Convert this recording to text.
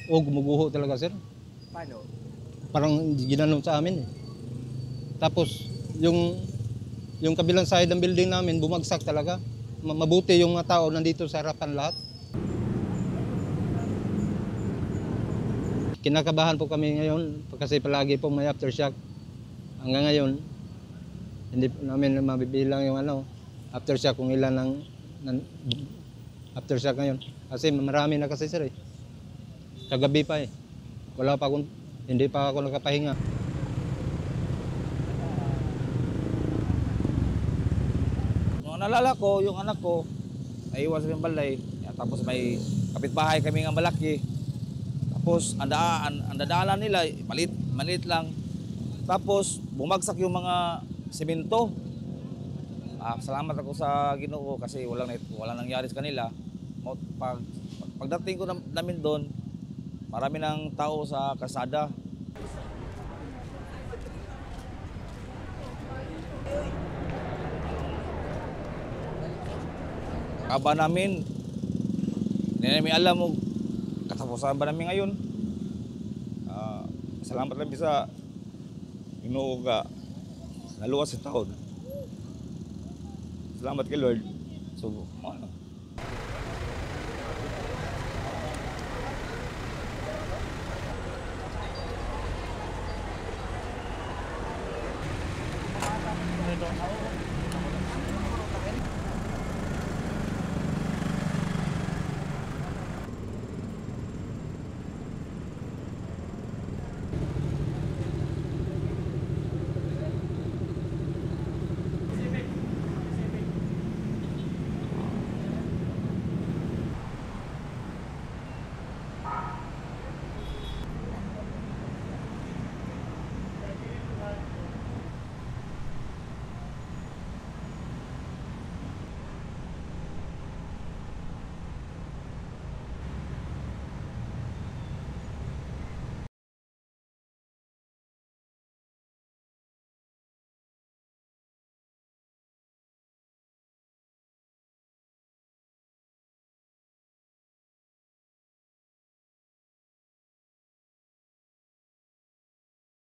O gumuguho talaga, sir. Paano? Parang ginanon sa amin eh. Tapos yung kabilang side ng building namin bumagsak talaga. Mabuti yung mga tao nandito sa harapan lahat. Kinakabahan po kami ngayon kasi palagi po may aftershock. Hanggang ngayon, hindi po namin mabibilang yung aftershock kung ilan ng aftershock ngayon. Kasi marami na kasi, sir eh. Kagabi pa eh. Hindi pa ako nakapahinga. Yung nalala ko, yung anak ko, naiwan sa balay. Tapos may kapitbahay kami nga malaki. Tapos ang dadaanan nila, maliit lang. Tapos bumagsak yung mga simento. Salamat ako sa Ginoo kasi walang nangyari sa kanila. Pagdating ko namin doon, marami ng tao sa kalsada. Kaba namin, hindi namin alam mo katapusan ba namin ngayon. Salamat lang sa Ginoo ka naluwas sa taon. Salamat kay Lord. So, ano? Ano?